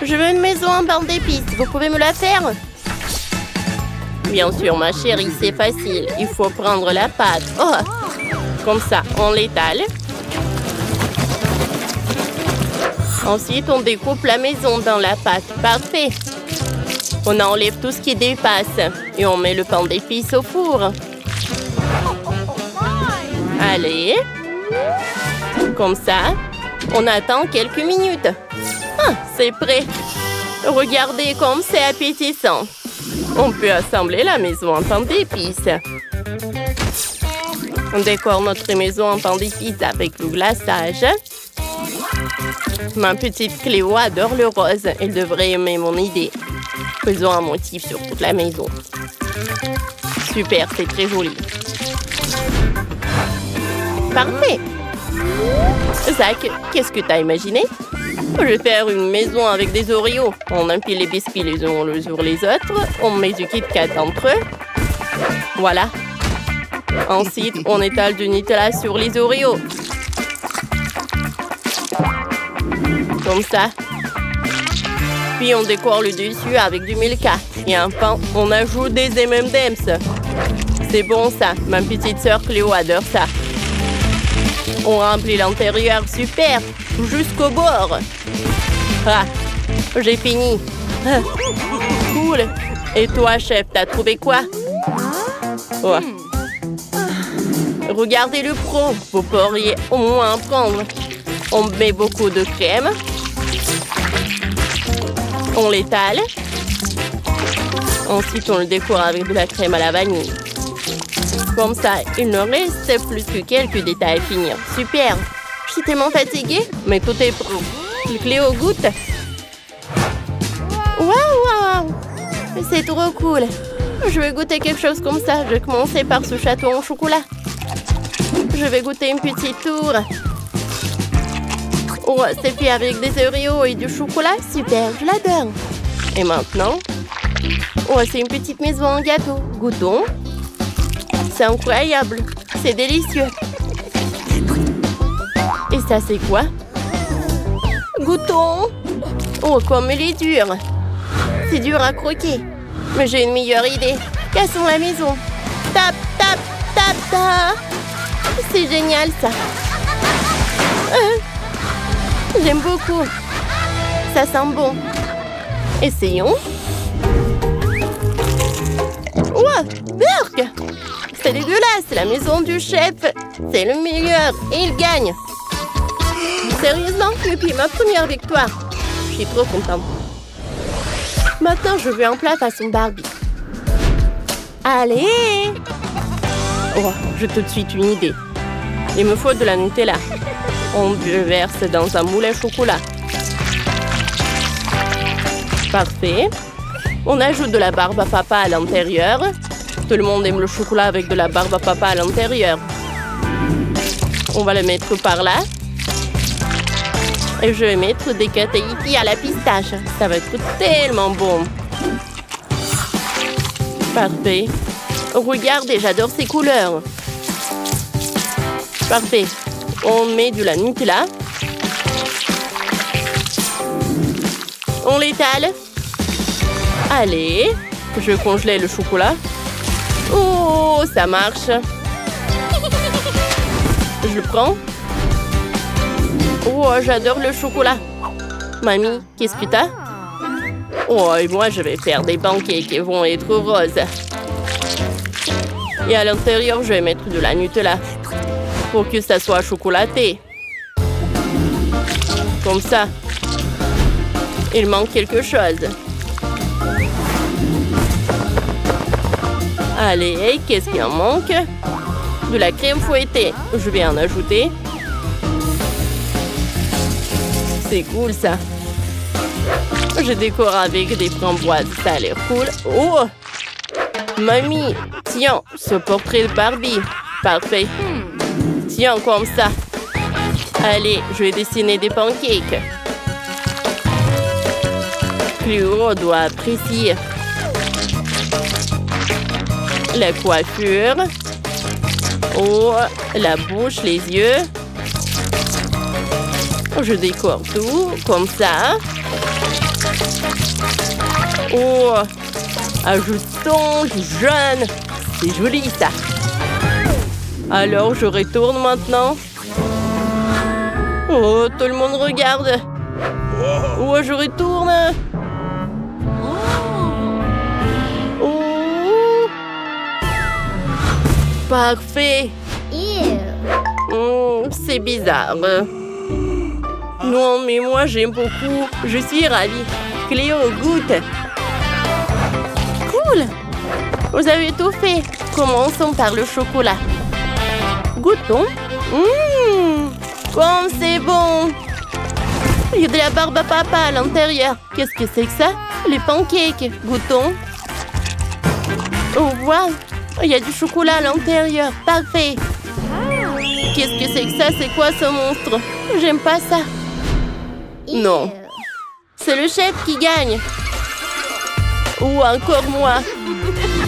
Je veux une maison en pain d'épices. Vous pouvez me la faire? Bien sûr, ma chérie, c'est facile. Il faut prendre la pâte. Oh! Comme ça, on l'étale. Ensuite, on découpe la maison dans la pâte. Parfait. On enlève tout ce qui dépasse. Et on met le pain d'épices au four. Allez. Comme ça, on attend quelques minutes. Ah, c'est prêt. Regardez comme c'est appétissant. On peut assembler la maison en pain d'épices. On décore notre maison en pain d'épices avec le glaçage. Ma petite Cléo adore le rose. Elle devrait aimer mon idée. Faisons un motif sur toute la maison. Super, c'est très joli. Parfait. Zach, qu'est-ce que t'as imaginé? Je vais faire une maison avec des Oreos. On empile les biscuits les uns sur les autres. On met du Kit Kat entre eux. Voilà. Ensuite, on étale du Nutella sur les Oreos. Comme ça. Puis on décore le dessus avec du Milka. Et enfin, on ajoute des M&M's. C'est bon ça. Ma petite sœur Cléo adore ça. On remplit l'intérieur, super, jusqu'au bord. Ah, j'ai fini. Ah, cool. Et toi, chef, t'as trouvé quoi? Oh. Regardez le pro. Vous pourriez au moins en prendre. On met beaucoup de crème. On l'étale. Ensuite, on le décore avec de la crème à la vanille. Comme ça, il ne reste plus que quelques détails à finir. Super! Je suis tellement fatiguée, mais tout est prêt. Cléo goûte. Waouh, waouh! C'est trop cool. Je vais goûter quelque chose comme ça. Je vais commencer par ce château en chocolat. Je vais goûter une petite tour. Oh, c'est fait avec des Oreos et du chocolat. Super, je l'adore. Et maintenant, oh, c'est une petite maison en gâteau. Goûtons. C'est incroyable. C'est délicieux. Et ça, c'est quoi? Goûtons. Oh, comme il est dur. C'est dur à croquer. Mais j'ai une meilleure idée. Cassons la maison. Tap, tap, tap, tap. C'est génial, ça. J'aime beaucoup. Ça sent bon. Essayons. Ouah, burk! C'est dégueulasse, la maison du chef. C'est le meilleur et il gagne. Sérieusement, depuis ma première victoire. Je suis trop contente. Maintenant, je veux un plat façon Barbie. Allez! Oh, j'ai tout de suite une idée. Il me faut de la Nutella. On le verse dans un moule à chocolat. Parfait. On ajoute de la barbe à papa à l'intérieur. Tout le monde aime le chocolat avec de la barbe à papa à l'intérieur. On va le mettre par là. Et je vais mettre des katayiki à la pistache. Ça va être tellement bon. Parfait. Regardez, j'adore ces couleurs. Parfait. On met de la Nutella. On l'étale. Allez. Je vais congeler le chocolat. Oh, ça marche. Je le prends. Oh, j'adore le chocolat. Mamie, qu'est-ce que t'as? Oh, et moi, je vais faire des pancakes qui vont être roses. Et à l'intérieur, je vais mettre de la Nutella pour que ça soit chocolaté. Comme ça. Il manque quelque chose. Allez, qu'est-ce qu'il en manque? De la crème fouettée. Je vais en ajouter. C'est cool, ça. Je décore avec des framboises. Ça a l'air cool. Oh! Mamie, tiens, ce portrait de Barbie. Parfait. Tiens, comme ça. Allez, je vais dessiner des pancakes. Cléo doit apprécier. La coiffure. Oh, la bouche, les yeux. Je décore tout, comme ça. Oh, ajoutons du jaune. C'est joli, ça. Alors, je retourne maintenant. Oh, tout le monde regarde. Oh, je retourne. Oh. Parfait. C'est bizarre. Non, mais moi, j'aime beaucoup. Je suis ravie. Cléo, goûte. Cool. Vous avez tout fait. Commençons par le chocolat. Goûtons. Comme c'est bon. Il y a de la barbe à papa à l'intérieur. Qu'est-ce que c'est que ça? Les pancakes. Goûtons. Oh, wow. Il y a du chocolat à l'intérieur. Parfait. Qu'est-ce que c'est que ça? C'est quoi ce monstre? J'aime pas ça. Non. C'est le chef qui gagne. Oh, encore moi.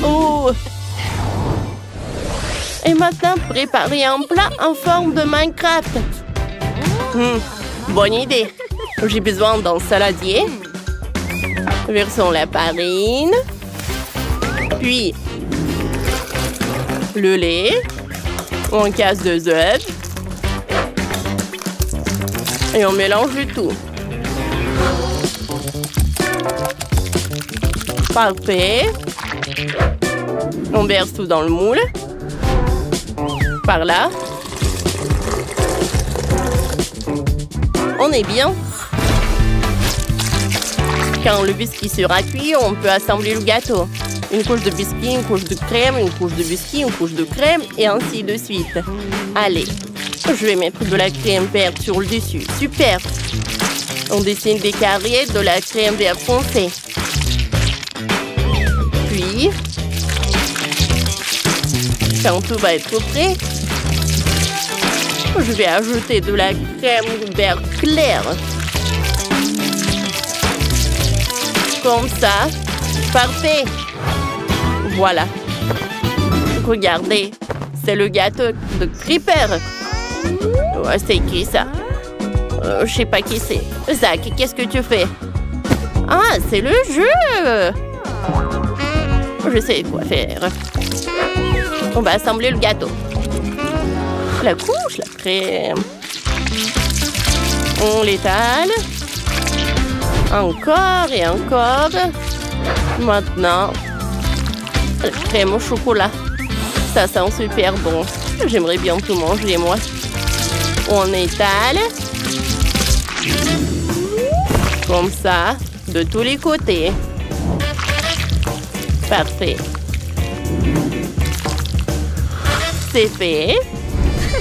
Oh. Et maintenant, préparer un plat en forme de Minecraft. Bonne idée. J'ai besoin d'un saladier. Versons la farine. Puis, le lait. On casse 2 œufs. Et on mélange le tout. Parfait. On verse tout dans le moule. Par là. On est bien. Quand le biscuit sera cuit, on peut assembler le gâteau. Une couche de biscuit, une couche de crème, une couche de biscuit, une couche de crème, et ainsi de suite. Allez, je vais mettre de la crème verte sur le dessus. Super! On dessine des carrés de la crème vert foncé. Puis, quand tout va être prêt, je vais ajouter de la crème vert clair. Comme ça. Parfait. Voilà. Regardez. C'est le gâteau de Creeper. Ouais, c'est qui ça? Je sais pas qui c'est. Zach, qu'est-ce que tu fais? Ah, c'est le jeu. Je sais quoi faire. On va assembler le gâteau. La couche, la crème. On l'étale. Encore et encore. Maintenant, la crème au chocolat. Ça sent super bon. J'aimerais bien tout manger, moi. On étale. Comme ça, de tous les côtés. Parfait. C'est fait.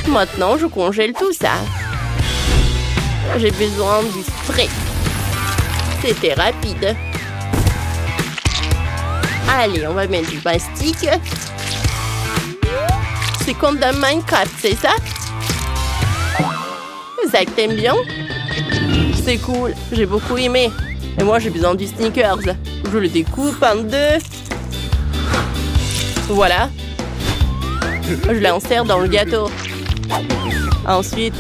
Maintenant, je congèle tout ça. J'ai besoin du spray. C'était rapide. Allez, on va mettre du mastic. C'est comme dans Minecraft, c'est ça? Zach, t'aimes bien? C'est cool, j'ai beaucoup aimé. Et moi, j'ai besoin du Snickers. Je le découpe en 2. Voilà. Je l'insère dans le gâteau. Ensuite,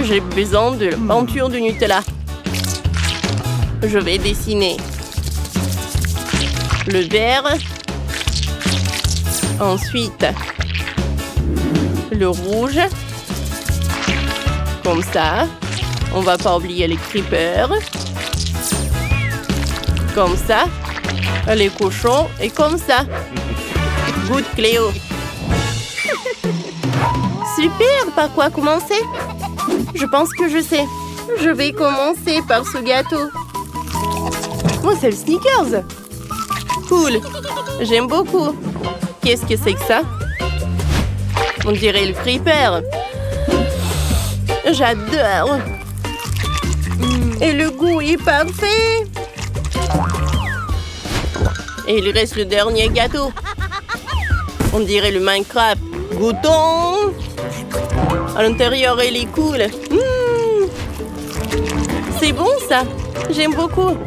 j'ai besoin de la peinture du Nutella. Je vais dessiner le vert. Ensuite, le rouge. Comme ça. On va pas oublier les creepers. Comme ça. Les cochons. Et comme ça. Good, Cléo. Super, par quoi commencer? Je pense que je sais. Je vais commencer par ce gâteau. Oh, c'est le Snickers. Cool. J'aime beaucoup. Qu'est-ce que c'est que ça? On dirait le creeper. J'adore. Et le goût est parfait. Et il reste le dernier gâteau. On dirait le Minecraft. Goûtons. À l'intérieur, il est cool. C'est bon, ça. J'aime beaucoup.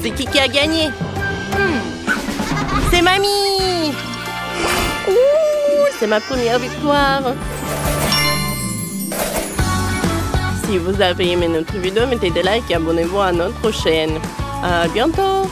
C'est qui a gagné? C'est mamie. C'est ma première victoire. Si vous avez aimé notre vidéo, mettez des likes et abonnez-vous à notre chaîne. À bientôt.